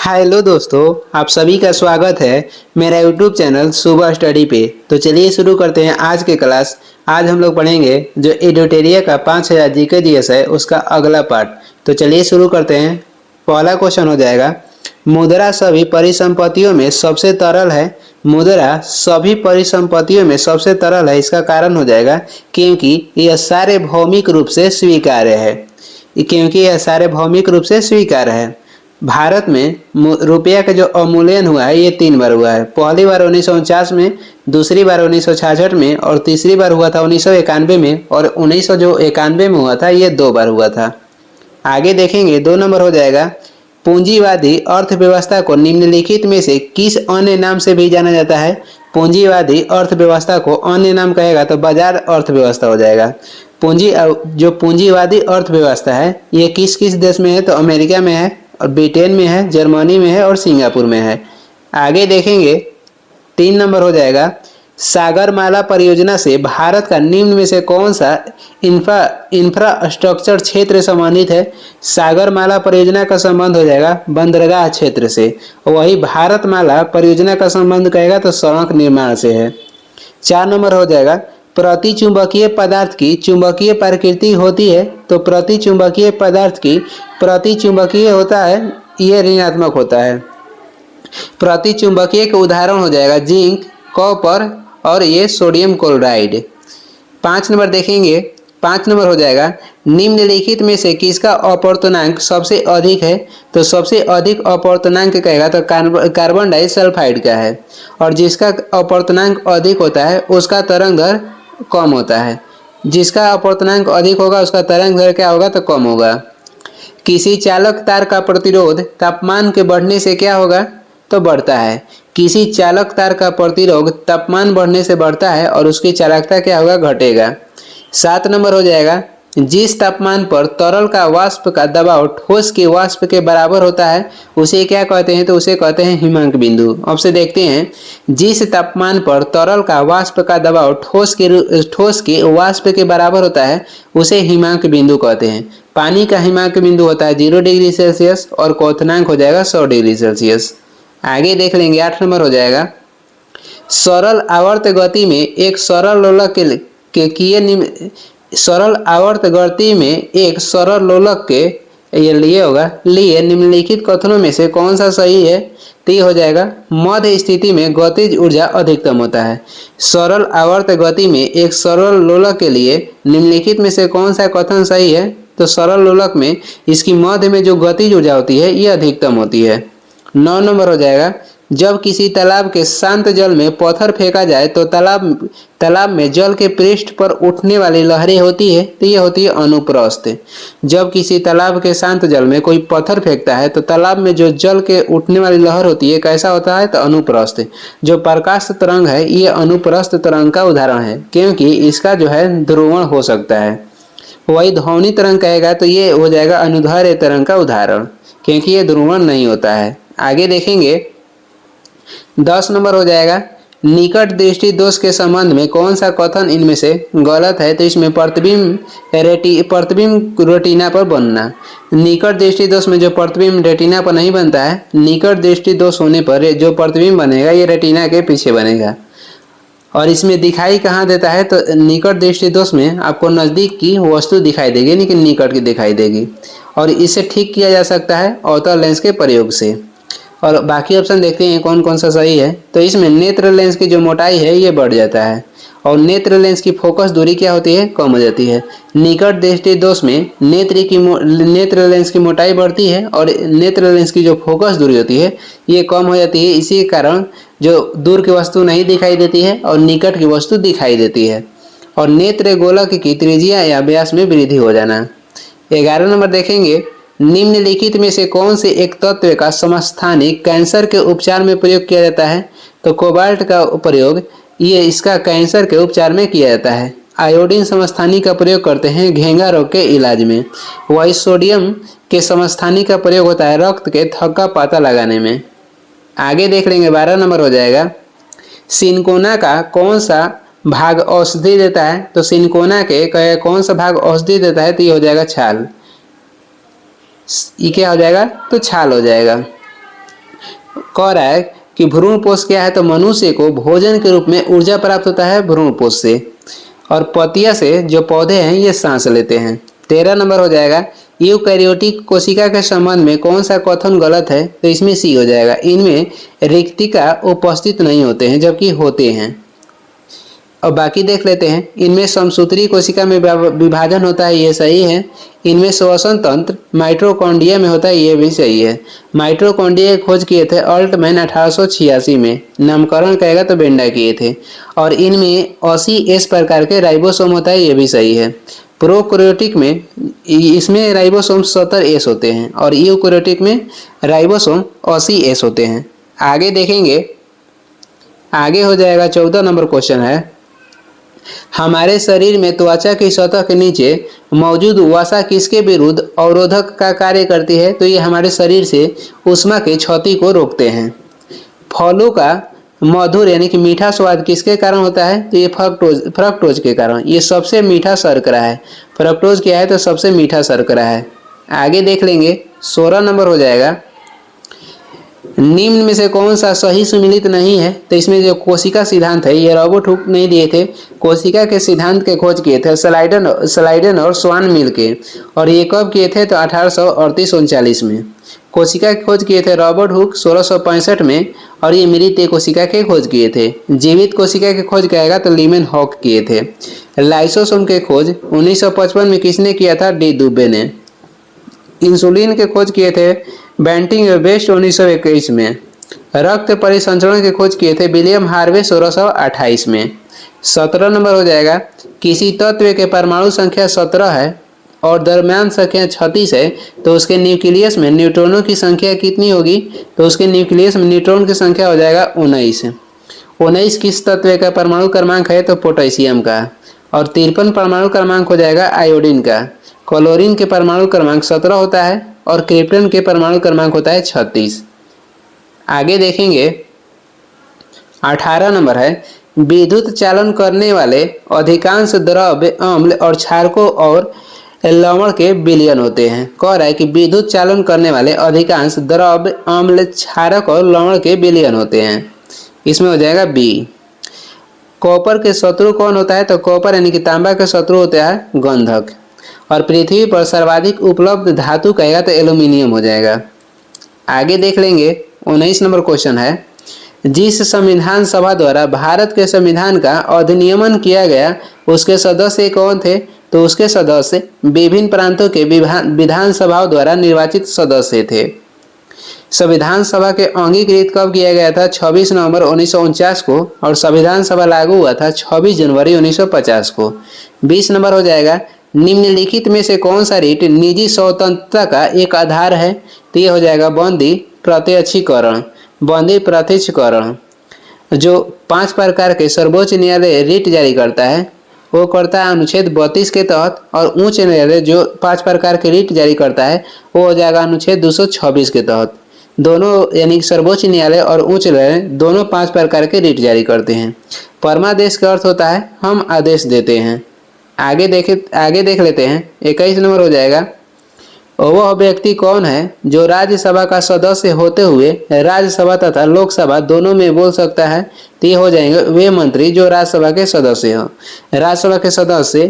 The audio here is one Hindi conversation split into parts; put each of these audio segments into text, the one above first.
हेलो दोस्तों, आप सभी का स्वागत है मेरा यूट्यूब चैनल सुबह स्टडी पे। तो चलिए शुरू करते हैं आज के क्लास। आज हम लोग पढ़ेंगे जो एडिटोरिया का 5000 जीके जीएस है उसका अगला पार्ट। तो चलिए शुरू करते हैं। पहला क्वेश्चन हो जाएगा, मुद्रा सभी परिसंपत्तियों में सबसे तरल है। मुद्रा सभी परिसंपत्तियों में सबसे तरल है, इसका कारण हो जाएगा क्योंकि यह सार्वभौमिक रूप से स्वीकार्य है। भारत में रुपया का जो अवमूल्यन हुआ है ये 3 बार हुआ है। पहली बार 1949 में, दूसरी बार 1966 में और तीसरी बार हुआ था 1991 में, और 1991 में हुआ था ये 2 बार हुआ था। आगे देखेंगे 2 नंबर हो जाएगा, पूंजीवादी अर्थव्यवस्था को निम्नलिखित में से किस अन्य नाम से भी जाना जाता है। पूंजीवादी अर्थव्यवस्था को अन्य नाम कहेगा तो बाजार अर्थव्यवस्था हो जाएगा। पूंजीवादी अर्थव्यवस्था है ये किस किस देश में है, तो अमेरिका में है और ब्रिटेन में है, जर्मनी में है और सिंगापुर में है। आगे देखेंगे 3 नंबर हो जाएगा, सागरमाला परियोजना से भारत का निम्न में से कौन सा इंफ्रास्ट्रक्चर क्षेत्र संबंधित है। सागरमाला परियोजना का संबंध हो जाएगा बंदरगाह क्षेत्र से। वही भारतमाला परियोजना का संबंध कहेगा तो सड़क निर्माण से है। 4 नंबर हो जाएगा, प्रतिचुंबकीय पदार्थ की चुंबकीय प्रकृति होती है। तो प्रतिचुंबकीय पदार्थ की प्रतिचुंबकीय होता है, यह ऋणात्मक होता है। प्रतिचुंबकीय के उदाहरण हो जाएगा जिंक, कॉपर और ये सोडियम क्लोराइड। 5 नंबर देखेंगे, 5 नंबर हो जाएगा, निम्नलिखित में से किसका अपवर्तनांक सबसे अधिक है। तो सबसे अधिक अपवर्तनांक कहेगा तो कार्बन डाइसल्फाइड का है, और जिसका अपवर्तनांक अधिक होता है उसका तरंग दर कम होता है। जिसका अपवर्तनांक अधिक होगा उसका तरंग दर क्या होगा तो कम होगा। किसी चालक तार का प्रतिरोध तापमान के बढ़ने से क्या होगा तो बढ़ता है। किसी चालक तार का प्रतिरोध तापमान बढ़ने से बढ़ता है और उसकी चालकता क्या होगा घटेगा। 7 नंबर हो जाएगा, जिस तापमान पर तरल का वाष्प का दबाव ठोस के वाष्प के बराबर होता है उसे क्या कहते हैं, तो उसे कहते हैं हिमांक बिंदु। अब से देखते हैं, जिस तापमान पर तरल का वाष्प का दबाव ठोस के वाष्प के बराबर होता है उसे हिमांक बिंदु कहते हैं। पानी का हिमांक बिंदु होता है 0 डिग्री सेल्सियस और क्वथनांक हो जाएगा 100 डिग्री सेल्सियस। आगे देख लेंगे 8 नंबर हो जाएगा, सरल आवर्त गति में एक सरल लोलक के ये लिए निम्नलिखित कथनों में से कौन सा सही है। तो ये हो जाएगा, मध्य स्थिति में गतिज ऊर्जा अधिकतम होता है। सरल आवर्त गति में एक सरल लोलक के लिए निम्नलिखित में से कौन सा कथन सही है। तो सरल लोलक में इसकी मध्य में जो गतिज ऊर्जा होती है ये अधिकतम होती है। 9 नंबर हो जाएगा, जब किसी तालाब के शांत जल में पत्थर फेंका जाए तो तालाब में जल के पृष्ठ पर उठने वाली लहरें होती है, तो ये होती है अनुप्रस्थ। जब किसी तालाब के शांत जल में कोई पत्थर फेंकता है तो तालाब में जो जल के उठने वाली लहर होती है कैसा होता है तो अनुप्रस्थ। जो प्रकाश तरंग है ये अनुप्रस्थ तरंग का उदाहरण है क्योंकि इसका जो है ध्रुवण हो सकता है। वही ध्वनि तरंग कहेगा तो ये हो जाएगा अनुदैर्ध्य तरंग का उदाहरण क्योंकि ये ध्रुवण नहीं होता है। आगे देखेंगे 10 नंबर हो जाएगा, निकट दृष्टि दोष के संबंध में कौन सा कथन इनमें से गलत है। तो इसमें प्रतिबिंब रेटिना पर बनना। निकट दृष्टि दोष में जो प्रतिबिंब रेटिना पर नहीं बनता है, निकट दृष्टि दोष होने पर जो प्रतिबिंब बनेगा ये रेटिना के पीछे बनेगा। और इसमें दिखाई कहाँ देता है, तो निकट दृष्टि दोष में आपको नज़दीक की वस्तु दिखाई देगी लेकिन निकट की दिखाई देगी, और इसे ठीक किया जा सकता है अवतल लेंस के प्रयोग से। और बाकी ऑप्शन देखते हैं कौन कौन सा सही है। तो इसमें नेत्र लेंस की जो मोटाई है ये बढ़ जाता है, और नेत्र लेंस की फोकस दूरी क्या होती है कम हो जाती है। निकट दृष्टि दोष में नेत्र लेंस की मोटाई बढ़ती है और नेत्र लेंस की जो फोकस दूरी होती है ये कम हो जाती है। इसी के कारण जो दूर की वस्तु नहीं दिखाई देती है और निकट की वस्तु दिखाई देती है। और नेत्र गोलक की त्रिज्या या व्यास में वृद्धि हो जाना। 11 नंबर देखेंगे, निम्नलिखित में से कौन से एक तत्व का समस्थानिक कैंसर के उपचार में प्रयोग किया जाता है। तो कोबाल्ट का प्रयोग ये इसका कैंसर के उपचार में किया जाता है। आयोडीन समस्थानिक का प्रयोग करते हैं घेंगा रोग के इलाज में। वही सोडियम के समस्थानिक का प्रयोग होता है रक्त के थक्का का पता लगाने में। आगे देख लेंगे 12 नंबर हो जाएगा, सिनकोना का कौन सा भाग औषधि देता है। तो सिनकोना के कौन सा भाग औषधि देता है, तो ये हो जाएगा छाल। ये क्या हो जाएगा तो छाल हो जाएगा। कह रहा है कि भ्रूण पोष क्या है, तो मनुष्य को भोजन के रूप में ऊर्जा प्राप्त होता है भ्रूण पोष से, और पतिया से जो पौधे हैं ये सांस लेते हैं। 13 नंबर हो जाएगा यूकैरियोटिक कोशिका के संबंध में कौन सा कथन गलत है, तो इसमें सी हो जाएगा। इनमें रिक्तिका उपस्थित नहीं होते हैं जबकि होते हैं। और बाकी देख लेते हैं। इनमें समसूत्री कोशिका में विभाजन होता है, ये सही है। इनमें श्वसन तंत्र माइटोकॉन्ड्रिया में होता है, ये भी सही है। माइटोकॉन्ड्रिया की खोज किए थे अल्टमैन 1886 में, नामकरण कहेगा तो बेंडा किए थे। और इनमें 80S प्रकार के राइबोसोम होता है, ये भी सही है। प्रोकैरियोटिक में इसमें राइबोसोम 70S होते हैं और यूकैरियोटिक में राइबोसोम 80S होते हैं। आगे देखेंगे, आगे हो जाएगा 14 नंबर क्वेश्चन है, हमारे शरीर में त्वचा की सतह के नीचे मौजूद वसा किसके विरुद्ध अवरोधक का कार्य करती है, तो ये हमारे शरीर से ऊष्मा की क्षति को रोकते हैं। फलों का मधुर यानी कि मीठा स्वाद किसके कारण होता है, तो ये फ्रक्टोज के कारण। ये सबसे मीठा शर्करा है। फ्रक्टोज क्या है, तो सबसे मीठा शर्करा है। आगे देख लेंगे, 16 नंबर हो जाएगा, निम्न में से कौन सा सही सुमिलित नहीं है, तो इसमें जो कोशिका सिद्धांत है ये रॉबर्ट हुक नहीं दिए थे। कोशिका के सिद्धांत के खोज किए थे स्लाइडन और स्वान मिल के, और ये कब किए थे, तो 1838-39 में। कोशिका की खोज किए थे रॉबर्ट हुक 1665 में, और ये मृत कोशिका के खोज किए थे। जीवित कोशिका की खोज कहेगा तो लीमेन हॉक किए थे। लाइसोसोम के खोज 1955 में किसने किया था, डी दुबे ने। इंसुलिन के खोज किए थे बेंटिंग वेस्ट 1921 में। रक्त परिसंचरण की खोज किए थे विलियम हार्वे 1628 में। 17 नंबर हो जाएगा, किसी तत्व के परमाणु संख्या 17 है और द्रव्यमान संख्या 36 है, तो उसके न्यूक्लियस में न्यूट्रॉनों की संख्या कितनी होगी, तो उसके न्यूक्लियस में न्यूट्रॉन की संख्या हो जाएगा 19। 19 किस तत्व का परमाणु क्रमांक है, तो पोटेशियम का। और 53 परमाणु क्रमांक हो जाएगा आयोडीन का। क्लोरीन के परमाणु क्रमांक 17 होता है और क्रिप्टन के परमाणु क्रमांक होता है 36। आगे देखेंगे, 18 नंबर है, विद्युत चालन करने वाले अधिकांश द्रव्य अम्ल और क्षारकों और लवण के विलयन होते हैं। कह रहा है कि विद्युत चालन करने वाले अधिकांश द्रव्य अम्ल क्षारक और लवण के विलयन होते हैं, इसमें हो जाएगा बी। कॉपर के शत्रु कौन होता है, तो कॉपर यानी कि तांबा के शत्रु होता है गंधक। और पृथ्वी पर सर्वाधिक उपलब्ध धातु कहेगा तो एल्यूमिनियम हो जाएगा। आगे देख लेंगे, 19 नंबर क्वेश्चन है, जिस संविधान सभा द्वारा भारत के संविधान का अधिनियमन किया गया उसके सदस्य कौन थे, तो उसके सदस्य विभिन्न प्रांतों के विधान सभाओं द्वारा निर्वाचित सदस्य थे। संविधान सभा के अंगीकृत कब किया गया था, 26 नवंबर 1949 को, और संविधान सभा लागू हुआ था 26 जनवरी 1950 को। 20 नंबर हो जाएगा, निम्नलिखित में से कौन सा रीट निजी स्वतंत्रता का एक आधार है, तो ये हो जाएगा बंदी प्रत्यक्षीकरण। बंदी प्रत्यक्षीकरण जो 5 प्रकार के सर्वोच्च न्यायालय रीट जारी करता है वो करता है अनुच्छेद 32 के तहत, और उच्च न्यायालय जो 5 प्रकार के रीट जारी करता है वो हो जाएगा अनुच्छेद 226 के तहत। दोनों यानी सर्वोच्च न्यायालय और उच्च न्यायालय दोनों 5 प्रकार के रीट जारी करते हैं। परमादेश का अर्थ होता है हम आदेश देते हैं। आगे देख लेते हैं, 21 नंबर हो जाएगा, वह व्यक्ति कौन है जो राज्यसभा का सदस्य होते हुए राज्यसभा तथा लोकसभा दोनों में बोल सकता है, तो ये हो जाएंगे वे मंत्री जो राज्यसभा के सदस्य हो। राज्यसभा के सदस्य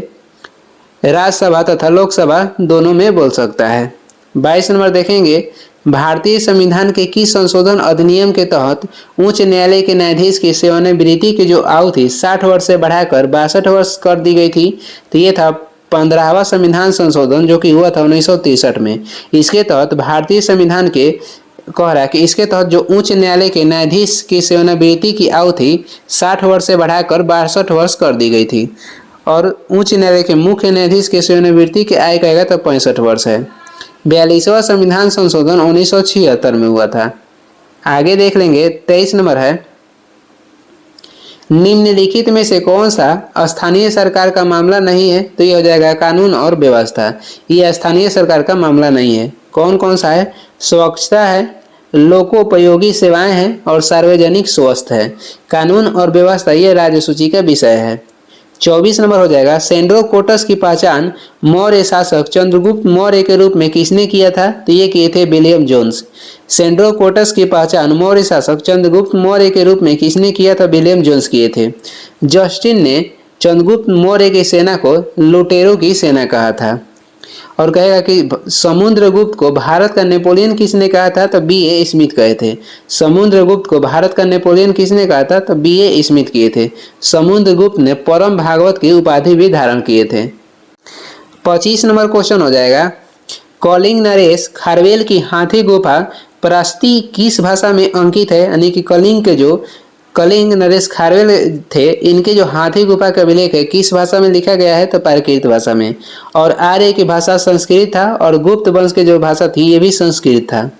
राज्यसभा तथा लोकसभा दोनों में बोल सकता है। 22 नंबर देखेंगे, भारतीय संविधान के किस संशोधन अधिनियम के तहत उच्च न्यायालय के न्यायाधीश की सेवानिवृत्ति की जो आयु थी 60 वर्ष से बढ़ाकर 62 वर्ष कर दी गई थी, तो ये था 15वां संविधान संशोधन जो कि हुआ था 1963 में। इसके तहत भारतीय संविधान के कह रहा है कि इसके तहत जो उच्च न्यायालय के न्यायाधीश की सेवानिवृत्ति की आयु थी 60 वर्ष से बढ़ाकर 62 वर्ष कर दी गई थी, और उच्च न्यायालय के मुख्य न्यायाधीश की सेवानिवृत्ति की आयु कहेगा तो 65 वर्ष है। 42वां संविधान संशोधन 1976 में हुआ था। आगे देख लेंगे, 23 नंबर है, निम्नलिखित में से कौन सा स्थानीय सरकार का मामला नहीं है, तो ये हो जाएगा कानून और व्यवस्था। ये स्थानीय सरकार का मामला नहीं है। कौन कौन सा है, स्वच्छता है, लोकोपयोगी सेवाएं हैं और सार्वजनिक स्वास्थ्य है। कानून और व्यवस्था ये राज्य सूची का विषय है। 24 नंबर हो जाएगा, सेंड्रोकोटस की पहचान मौर्य शासक चंद्रगुप्त मौर्य के रूप में किसने किया था? तो ये किए थे विलियम जोन्स। सेंड्रोकोटस की पहचान मौर्य शासक चंद्रगुप्त मौर्य के रूप में किसने किया था? विलियम जोन्स किए थे। जस्टिन ने चंद्रगुप्त मौर्य की सेना को लुटेरों की सेना कहा था। और कहेगा कि समुद्रगुप्त को भारत का नेपोलियन किसने कहा था? तो B.A. स्मिथ कहे थे। समुद्रगुप्त को भारत का नेपोलियन किसने कहा था? तो B.A. स्मिथ किए थे। समुद्रगुप्त ने परम भागवत की उपाधि भी धारण किए थे। 25 नंबर क्वेश्चन हो जाएगा, कलिंग नरेश खारवेल की हाथी गुफा प्रस्ती किस भाषा में अंकित है? यानी कि कलिंग नरेश खारवेल थे, इनके जो हाथी गुफा का अभिलेख है किस भाषा में लिखा गया है? तो प्राकृत भाषा में। और आर्य की भाषा संस्कृत था और गुप्त वंश की जो भाषा थी ये भी संस्कृत था।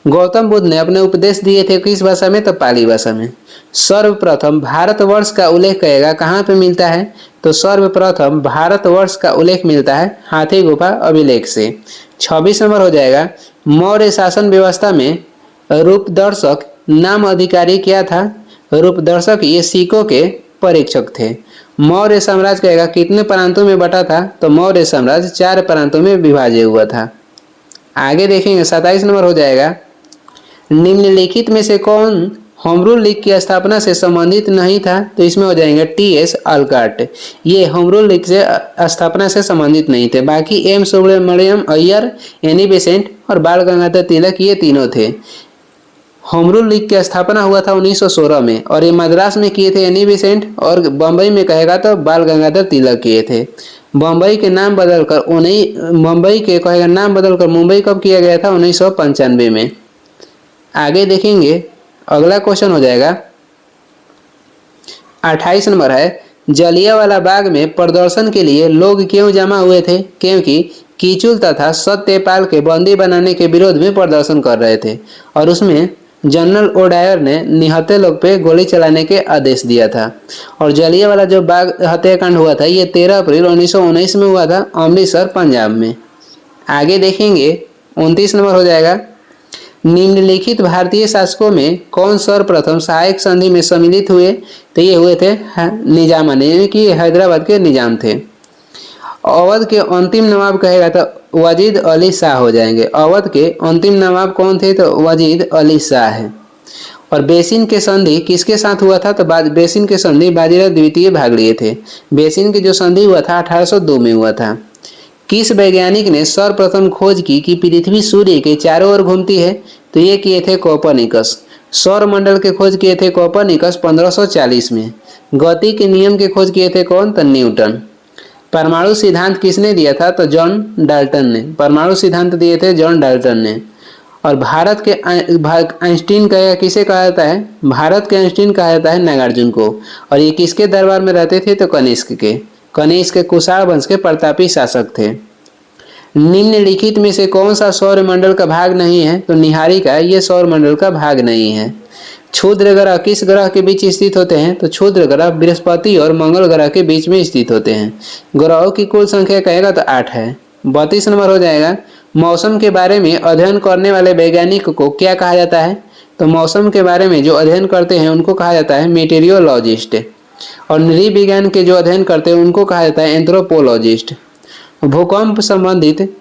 गौतम बुद्ध ने अपने उपदेश दिए थे किस भाषा में? तो पाली भाषा में। सर्वप्रथम भारतवर्ष का उल्लेख कहेगा कहाँ पे मिलता है? तो सर्वप्रथम भारतवर्ष का उल्लेख मिलता है हाथी गुफा अभिलेख से। 26 नंबर हो जाएगा, मौर्य शासन व्यवस्था में रूपदर्शक नाम अधिकारी क्या था? रूपदर्शक ये सिक्कों के परीक्षक थे। मौर्य साम्राज्य कहेगा कितने प्रांतों में बटा था? तो मौर्य साम्राज्य 4 प्रांतों में विभाजित हुआ था। आगे देखेंगे 27 नंबर हो जाएगा, निम्नलिखित में से कौन होम रूल लीग की स्थापना से संबंधित नहीं था? तो इसमें हो जाएंगे T.S. अल्काट, ये होम रूल लीग से स्थापना से संबंधित नहीं थे। बाकी M. Subramaniam Iyer, Annie Besant और बाल गंगाधर तिलक ये तीनों थे। होम रूल लीग की स्थापना हुआ था 1916 में और ये मद्रास में किए थे एनी बेसेंट और बम्बई में कहेगा तो बाल गंगाधर तिलक किए थे। बम्बई के नाम बदलकर मुंबई कब किया गया था? 1995 में। आगे देखेंगे अगला क्वेश्चन हो जाएगा 28 नंबर है, जलियांवाला बाग में प्रदर्शन के लिए लोग क्यों जमा हुए थे? क्योंकि कीचुल तथा सत्यपाल के बंदी बनाने के विरोध में प्रदर्शन कर रहे थे और उसमें जनरल ओडायर ने निहत्थे लोग पे गोली चलाने के आदेश दिया था। और जलियांवाला जो बाग हत्याकांड हुआ था ये 13 अप्रैल 1919 में हुआ था अमृतसर पंजाब में। आगे देखेंगे 29 नंबर हो जाएगा, निम्नलिखित भारतीय शासकों में कौन सर्वप्रथम सहायक संधि में सम्मिलित हुए? तो ये हुए थे निजाम, यानी कि हैदराबाद के निजाम थे। अवध के अंतिम नवाब कहेगा तो वजीद अली शाह हो जाएंगे। अवध के अंतिम नवाब कौन थे? तो वजीद अली शाह है। और बेसिन के संधि किसके साथ हुआ था? तो बेसिन के संधि बाजीराव द्वितीय भाग लिए थे। बेसिन की जो संधि हुआ था 1802 में हुआ था। किस वैज्ञानिक ने सर्वप्रथम खोज की कि पृथ्वी सूर्य के चारों ओर घूमती है? तो ये किए थे कोपरनिकस। सौर मंडल के खोज किए थे कोपरनिकस 1540 में। गति के नियम के खोज किए थे कौन? तो न्यूटन। परमाणु सिद्धांत किसने दिया था? तो जॉन डाल्टन ने। परमाणु सिद्धांत दिए थे जॉन डाल्टन ने। और भारत के आइंस्टीन का किसे कहा जाता है? भारत के आइंस्टीन कहा जाता है नागार्जुन को। और ये किसके दरबार में रहते थे? तो कनिष्क के। कनिष्क के कुषाण वंश के प्रतापी शासक थे। निम्नलिखित में से कौन सा सौर मंडल का भाग नहीं है? तो निहारिका ये सौर मंडल का भाग नहीं है। क्षुद्र ग्रह किस ग्रह के बीच स्थित होते हैं? तो क्षुद्र ग्रह बृहस्पति और मंगल ग्रह के बीच में स्थित होते हैं। ग्रहों की कुल संख्या कहेगा तो 8 है। 32 नंबर हो जाएगा, मौसम के बारे में अध्ययन करने वाले वैज्ञानिक को क्या कहा जाता है? तो मौसम के बारे में जो अध्ययन करते हैं उनको कहा जाता है मेटेरियोलॉजिस्ट। और नृविज्ञान के जो अध्ययन करते हैं उनको कहा जाता है एंथ्रोपोलॉजिस्ट। भूकंप संबंधित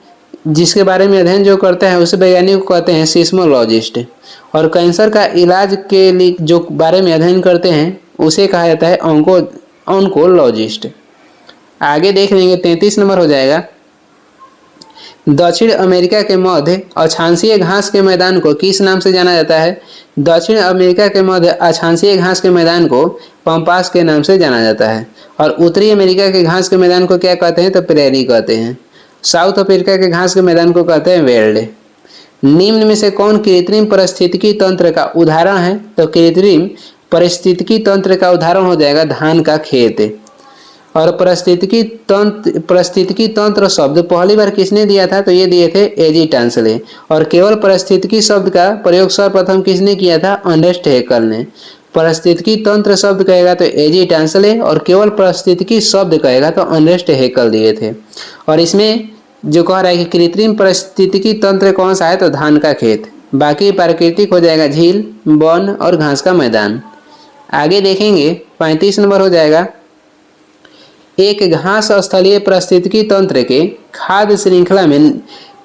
जिसके बारे में अध्ययन जो करते हैं उस वैज्ञानिक को कहते हैं सिस्मोलॉजिस्ट। और कैंसर का इलाज के लिए जो बारे में अध्ययन करते हैं उसे कहा जाता है ऑन्कोलॉजिस्ट। आगे देख लेंगे 33 नंबर हो जाएगा, दक्षिण अमेरिका के मध्य अक्षांशीय घास के मैदान को किस नाम से जाना जाता है? दक्षिण अमेरिका के मध्य अक्षांशीय घास के मैदान को पंपास के नाम से जाना जाता है। और उत्तरी अमेरिका के घास के मैदान को क्या कहते हैं? तो प्रेरी कहते हैं। साउथ अफ्रीका के घास के मैदान को कहते हैं वेल्ड। निम्न में से कौन कृत्रिम पारिस्थितिकी तंत्र का उदाहरण है? तो कृत्रिम पारिस्थितिकी तंत्र का उदाहरण हो जाएगा धान का खेत। और पारिस्थितिकी तंत्र शब्द पहली बार किसने दिया था? तो ये दिए थे एजी टांसले। और केवल पारिस्थितिकी शब्द का प्रयोग सर्वप्रथम किसने किया था? अर्नेस्ट हैकेल ने। पारिस्थितिकी तंत्र शब्द कहेगा तो एजी टांसले और केवल पारिस्थितिकी शब्द कहेगा तो अर्नेस्ट हैकेल दिए थे। और इसमें जो कह रहा है कि कृत्रिम पारिस्थितिकी तंत्र कौन सा है? तो धान का खेत। बाकी प्राकृतिक हो जाएगा झील, वन और घास का मैदान। आगे देखेंगे 35 नंबर हो जाएगा, एक घास स्थलीय पारिस्थितिकी तंत्र के खाद्य श्रृंखला में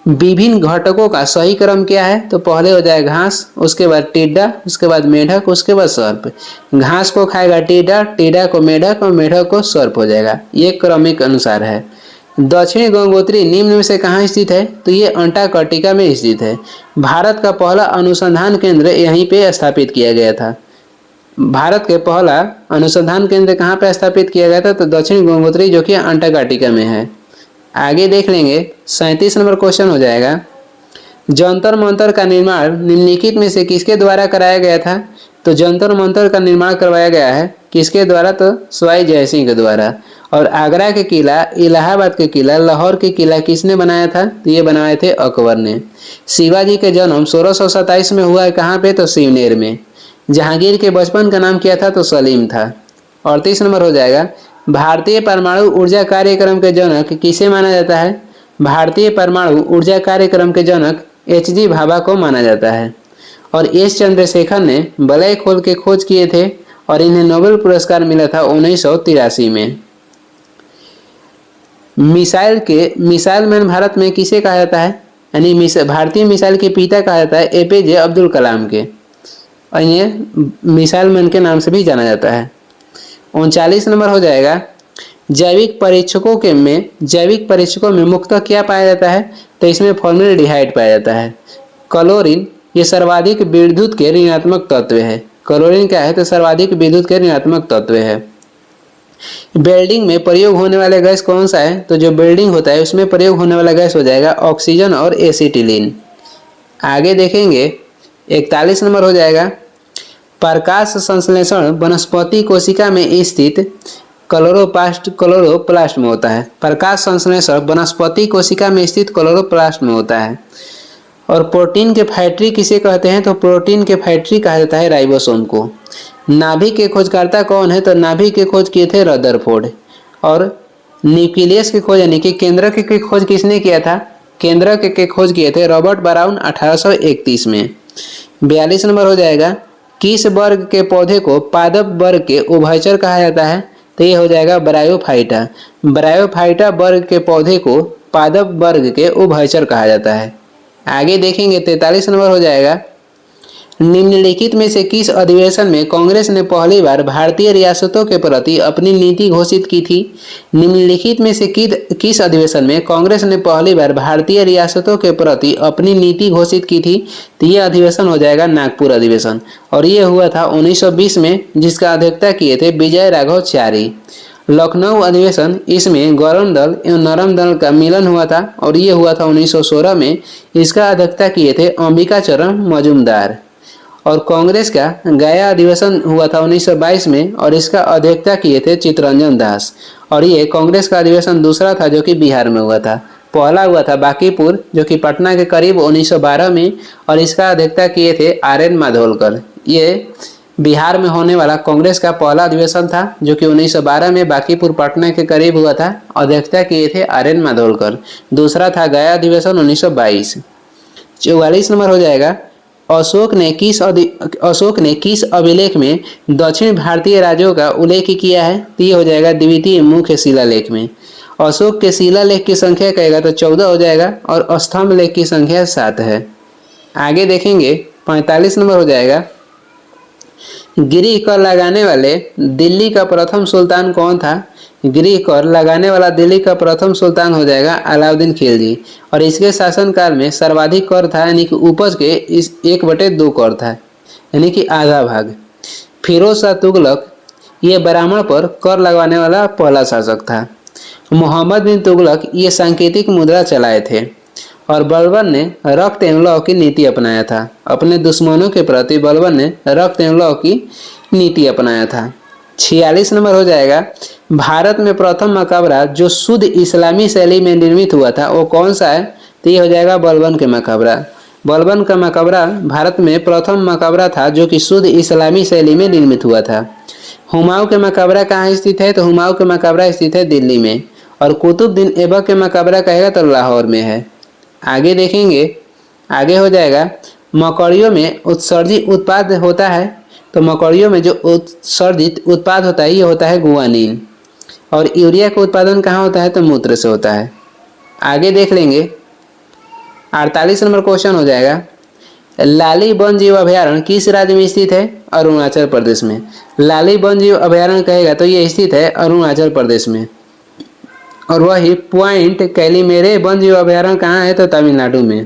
विभिन्न घटकों का सही क्रम क्या है? तो पहले हो जाएगा घास, उसके बाद टिड्डा, उसके बाद मेढक, उसके बाद सर्प। घास को खाएगा टिड्डा, टिड्डा को मेढक और मेढक को सर्प हो जाएगा। ये क्रमिक अनुसार है। दक्षिणी गंगोत्री निम्न में से कहाँ स्थित है? तो ये अंटार्कटिका में स्थित है। भारत का पहला अनुसंधान केंद्र यहीं पे स्थापित किया गया था। भारत के पहला अनुसंधान केंद्र कहाँ पे स्थापित किया गया था? तो दक्षिणी गंगोत्री, जो कि अंटार्कटिका में है। आगे देख लेंगे। 37 नंबर क्वेश्चन हो जाएगा, जंतर मंतर का निर्माण निम्नलिखित में से किसके द्वारा कराया गया था? तो जंतर मंतर का निर्माण करवाया गया है किसके द्वारा? तो सवाई जय सिंह के द्वारा। और आगरा के किला, इलाहाबाद के किला, लाहौर के किला किसने बनाया था? तो ये बनाए थे अकबर ने। शिवाजी के जन्म 1627 में हुआ है कहाँ पे? तो सिवनेर में। जहांगीर के बचपन का नाम क्या था? तो सलीम था। 38 नंबर हो जाएगा, भारतीय परमाणु ऊर्जा कार्यक्रम के जनक किसे माना जाता है? भारतीय परमाणु ऊर्जा कार्यक्रम के जनक H.G. भाभा को माना जाता है। और एस चंद्रशेखर ने ब्लैक होल के खोज किए थे और इन्हें नोबेल पुरस्कार मिला था 1983 में। मिसाइल मैन भारत में किसे कहा जाता है? यानी भारतीय मिसाइल के पिता कहा जाता है APJ अब्दुल कलाम के, और इन्हें मिसाइल मैन के नाम से भी जाना जाता है। 39 नंबर हो जाएगा, जैविक परीक्षकों में मुख्यतः क्या पाया जाता है? तो इसमें फॉर्मेल्डिहाइड पाया जाता है। क्लोरीन ये सर्वाधिक विद्युत के ऋणात्मक तत्व है। क्लोरीन क्या है? तो सर्वाधिक विद्युत के ऋणात्मक तत्व है। वेल्डिंग में प्रयोग होने वाला गैस कौन सा है? तो जो वेल्डिंग होता है उसमें प्रयोग होने वाला गैस हो जाएगा ऑक्सीजन और एसिटिलीन। आगे देखेंगे। 41 नंबर हो जाएगा, प्रकाश संश्लेषण वनस्पति कोशिका में स्थित क्लोरोप्लास्ट में होता है। प्रकाश संश्लेषण वनस्पति कोशिका में स्थित क्लोरोप्लास्ट में होता है। और प्रोटीन के फैक्ट्री किसे कहते हैं? तो प्रोटीन के फैक्ट्री कहा जाता है राइबोसोम को। नाभिक के खोजकर्ता कौन है? तो नाभिक की खोज किए थे रदरफोर्ड। और न्यूक्लियस की खोज यानी कि केंद्रक की खोज किसने किया था? केंद्रक के खोज किए थे रॉबर्ट ब्राउन 1831 में। 42 नंबर हो जाएगा, किस वर्ग के पौधे को पादप वर्ग के उभयचर कहा जाता है? तो ये हो जाएगा ब्रायोफाइटा। ब्रायोफाइटा वर्ग के पौधे को पादप वर्ग के उभयचर कहा जाता है। आगे देखेंगे। 43 नंबर हो जाएगा, निम्नलिखित में से किस अधिवेशन में कांग्रेस ने पहली बार भारतीय रियासतों के प्रति अपनी नीति घोषित की थी? निम्नलिखित में से किस अधिवेशन में कांग्रेस ने पहली बार भारतीय रियासतों के प्रति अपनी नीति घोषित की थी? तो यह अधिवेशन हो जाएगा नागपुर अधिवेशन, और ये हुआ था 1920 में, जिसका अध्यक्षता किए थे विजय राघव चारी। लखनऊ अधिवेशन, इसमें गरम दल एवं नरम दल का मिलन हुआ था और ये हुआ था 1916 में। इसका अध्यक्षता किए थे अंबिका चरण मजूमदार। और कांग्रेस का गया अधिवेशन हुआ था 1922 में और इसका अध्यक्षता किए थे चित्तरंजन दास। और ये कांग्रेस का अधिवेशन दूसरा था जो कि बिहार में हुआ था। पहला हुआ था बांकीपुर जो कि पटना के करीब 1912 में, और इसका अध्यक्षता किए थे RN माधोलकर। ये बिहार में होने वाला कांग्रेस का पहला अधिवेशन था जो कि 1912 में बांकीपुर पटना के करीब हुआ था। अध्यक्षता किए थे RN माधोलकर। दूसरा था गया अधिवेशन 1922। 44 नंबर हो जाएगा, अशोक ने किस अभिलेख में दक्षिण भारतीय राज्यों का उल्लेख किया है? तो ये हो जाएगा द्वितीय मुख्य शिलालेख में। अशोक के शिलालेख की संख्या कहेगा तो 14 हो जाएगा और स्तंभ लेख की संख्या 7 है। आगे देखेंगे। 45 नंबर हो जाएगा, गृह कर लगाने वाले दिल्ली का प्रथम सुल्तान कौन था? गृह कर लगाने वाला दिल्ली का प्रथम सुल्तान हो जाएगा अलाउद्दीन खिलजी, और इसके शासनकाल में सर्वाधिक कर था यानी कि उपज के 1/2 कर था, यानी कि आधा भाग। फिरोज शाह तुगलक ये ब्राह्मण पर कर लगाने वाला पहला शासक था। मोहम्मद बिन तुगलक ये सांकेतिक मुद्रा चलाए थे। और बलबन ने रक्त एवं लौ की नीति अपनाया था। अपने दुश्मनों के प्रति बलबन ने रक्त एवं लौ की नीति अपनाया था। 46 नंबर हो जाएगा, भारत में प्रथम मकबरा जो शुद्ध इस्लामी शैली में निर्मित हुआ था वो कौन सा है? तो ये हो जाएगा बलबन के मकबरा। बलबन का मकबरा भारत में प्रथम मकबरा था जो कि शुद्ध इस्लामी शैली में निर्मित हुआ था। हुमायूं के मकबरा कहाँ स्थित है? तो हुमायूं के मकबरा स्थित है दिल्ली में। और कुतुबुद्दीन ऐबक के मकबरा कहेगा तो लाहौर में है। आगे देखेंगे। आगे हो जाएगा, मकड़ियों में उत्सर्जित उत्पाद होता है। तो मकड़ियों में जो उत्सर्जित उत्पाद होता है ये होता है गुआनिन। और यूरिया का उत्पादन कहाँ होता है? तो मूत्र से होता है। आगे देख लेंगे 48 नंबर क्वेश्चन हो जाएगा, लाली वन जीव अभयारण्य किस राज्य में स्थित है? अरुणाचल प्रदेश में। लाली वन जीव अभयारण्य कहेगा तो ये स्थित है अरुणाचल प्रदेश में। और वही पॉइंट कैलीमेरे वन जीव अभयारण्य कहाँ है? तो तमिलनाडु में।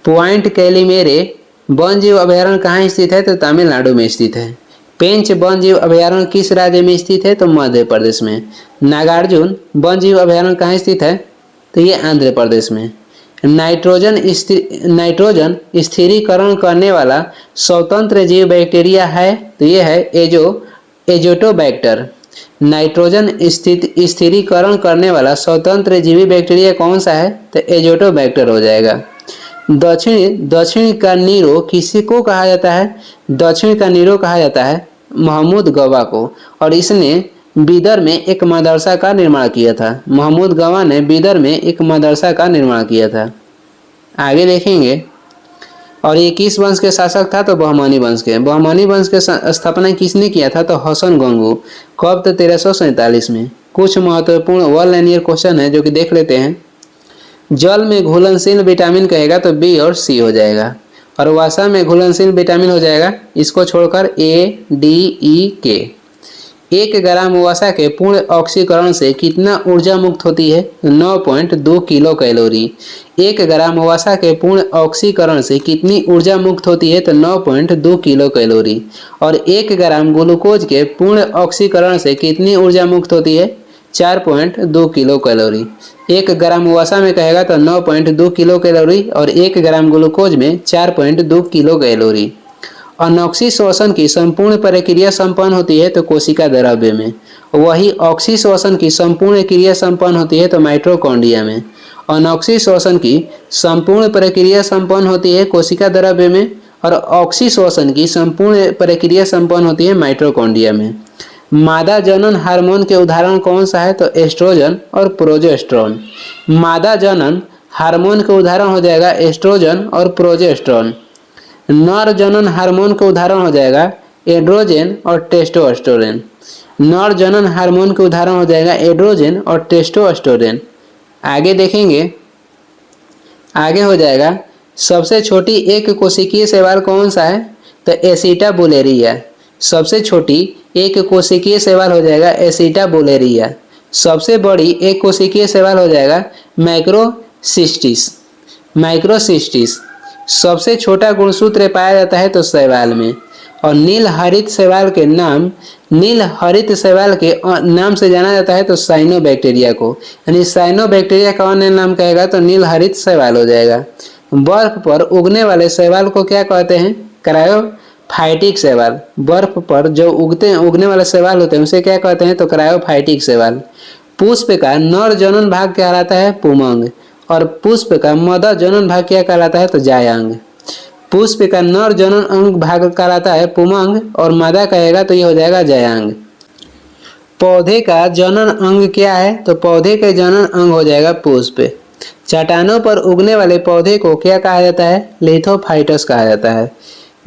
पॉइंट कैलीमेरे वन जीव अभयारण्य कहाँ स्थित है? तो तमिलनाडु में स्थित है। पेंच वन जीव अभयारण्य किस राज्य में स्थित है? तो मध्य प्रदेश में। नागार्जुन वन जीव अभयारण्य कहाँ स्थित है? तो ये आंध्र प्रदेश में। नाइट्रोजन स्थिरीकरण करने वाला स्वतंत्र जीव बैक्टीरिया है तो ये है एजोटोबैक्टर। नाइट्रोजन स्थिरीकरण करने वाला स्वतंत्र जीवी बैक्टीरिया कौन सा है? तो एजोटोबैक्टर हो जाएगा। दक्षिण का नीरो किसी को कहा जाता है? दक्षिण का नीरो कहा जाता है महमूद गवा को, और इसने बीदर में एक मदरसा का निर्माण किया था। महमूद गवा ने बीदर में एक मदरसा का निर्माण किया था। आगे देखेंगे, और ये किस वंश के शासक था? तो बहमानी वंश के। बहमानी वंश के स्थापना किसने किया था? तो हसन गंगू। कब? तो 1347 में। कुछ महत्वपूर्ण वन लाइनियर क्वेश्चन है जो कि देख लेते हैं। जल में घुलनशील विटामिन कहेगा तो बी और सी हो जाएगा, और वसा में घुलनशील विटामिन हो जाएगा, इसको छोड़कर ए, डी, ई, के। 1 ग्राम वसा के पूर्ण ऑक्सीकरण से कितना ऊर्जा मुक्त होती है? 9.2 किलो कैलोरी। 1 ग्राम वसा के पूर्ण ऑक्सीकरण से कितनी ऊर्जा मुक्त होती है? तो 9.2 किलो कैलोरी। और 1 ग्राम ग्लूकोज के पूर्ण ऑक्सीकरण से कितनी ऊर्जा मुक्त होती है? 4.2 किलो कैलोरी। 1 ग्राम वसा में कहेगा तो 9.2 किलो कैलोरी, और 1 ग्राम ग्लूकोज में 4.2 किलो कैलोरी। अनॉक्सी श्वसन की संपूर्ण प्रक्रिया संपन्न होती है तो कोशिका द्रव्य में। वही ऑक्सी श्वसन की संपूर्ण क्रिया संपन्न होती है तो माइटोकॉन्ड्रिया में। अनॉक्सी श्वसन की संपूर्ण प्रक्रिया संपन्न होती है कोशिका द्रव्य में, और ऑक्सी श्वसन की संपूर्ण प्रक्रिया संपन्न होती है माइटोकॉन्ड्रिया में। मादा जनन हार्मोन के उदाहरण कौन सा है? तो एस्ट्रोजन और प्रोजेस्टेरोन। मादा जनन हार्मोन के उदाहरण हो जाएगा एस्ट्रोजन और प्रोजेस्टेरोन। नर जनन हार्मोन का उदाहरण हो जाएगा एड्रोजन और टेस्टोस्टेरोन। नर जनन हार्मोन का उदाहरण हो जाएगा एड्रोजन और टेस्टोस्टेरोन। आगे देखेंगे, आगे हो जाएगा सबसे छोटी एक कोशिकीय शैवाल कौन सा है? तो एसिटाबुलेरिया। सबसे छोटी एक कोशिकीय शैवाल हो जाएगा एसिटाबुलेरिया। सबसे बड़ी एक कोशिकीय शैवाल हो जाएगा माइक्रोसिस्टिस। माइक्रोसिस्टिस। सबसे छोटा गुणसूत्र पाया जाता है तो शैवाल में। और नील हरित शैवाल के नाम से जाना जाता है तो साइनोबैक्टीरिया को, यानी साइनोबैक्टीरिया का अन्य नाम कहेगा तो नील हरित शैवाल हो जाएगा। बर्फ पर उगने वाले शैवाल को क्या कहते हैं? क्रायोफाइटिक शैवाल। बर्फ पर जो उगने वाले शैवाल होते हैं उसे क्या कहते हैं? तो क्रायोफाइटिक शैवाल। पुष्प का नर जनन भाग कहलाता है पुमंग, और पुष्प का मदा जनन भाग क्या कहलाता है? तो जायांग। पुष्प का नर जनन अंग भाग कहलाता है पुमंग, और मदा कहेगा तो ये हो जाएगा जायांग। पौधे का जनन अंग क्या है? तो पौधे के जनन अंग हो जाएगा पुष्प। चट्टानों पर उगने वाले पौधे को क्या कहा जाता है? लिथोफाइटस कहा जाता है।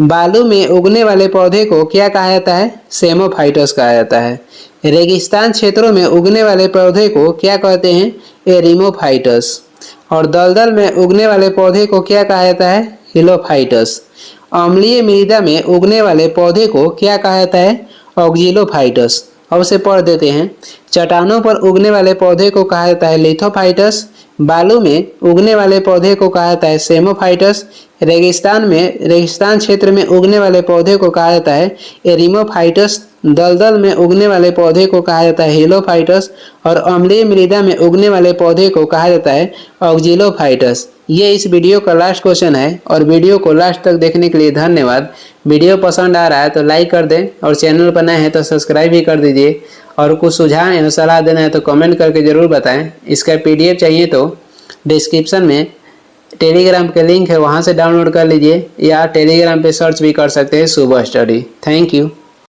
बालू में उगने वाले पौधे को क्या कहा जाता है? सेमोफाइटस कहा जाता है। रेगिस्तान क्षेत्रों में उगने वाले पौधे को क्या कहते हैं? एरिमोफाइटस। और दलदल में उगने वाले पौधे को क्या कहा जाता है? हिलोफाइटस। अम्लीय मृदा में उगने वाले पौधे को क्या कहा जाता है? ऑक्जिलोफाइटस। अब उसे पढ़ देते हैं। चट्टानों पर उगने वाले पौधे को कहा जाता है लिथोफाइटस। बालू में उगने वाले पौधे को कहा जाता है सेमोफाइटस। रेगिस्तान क्षेत्र में उगने वाले पौधे को कहा जाता है एरिमोफाइटस। दलदल में उगने वाले पौधे को कहा जाता है हिलोफाइटस, और अम्लीय मृदा में उगने वाले पौधे को कहा जाता है ऑक्जिलोफाइटस। ये इस वीडियो का लास्ट क्वेश्चन है, और वीडियो को लास्ट तक देखने के लिए धन्यवाद। वीडियो पसंद आ रहा है तो लाइक कर दें, और चैनल पर नए हैं तो सब्सक्राइब भी कर दीजिए। और कुछ सुझाव या सलाह देना है तो कमेंट करके ज़रूर बताएं। इसका PDF चाहिए तो डिस्क्रिप्शन में टेलीग्राम के लिंक है, वहाँ से डाउनलोड कर लीजिए, या टेलीग्राम पे सर्च भी कर सकते हैं सुबह स्टडी। Thank you.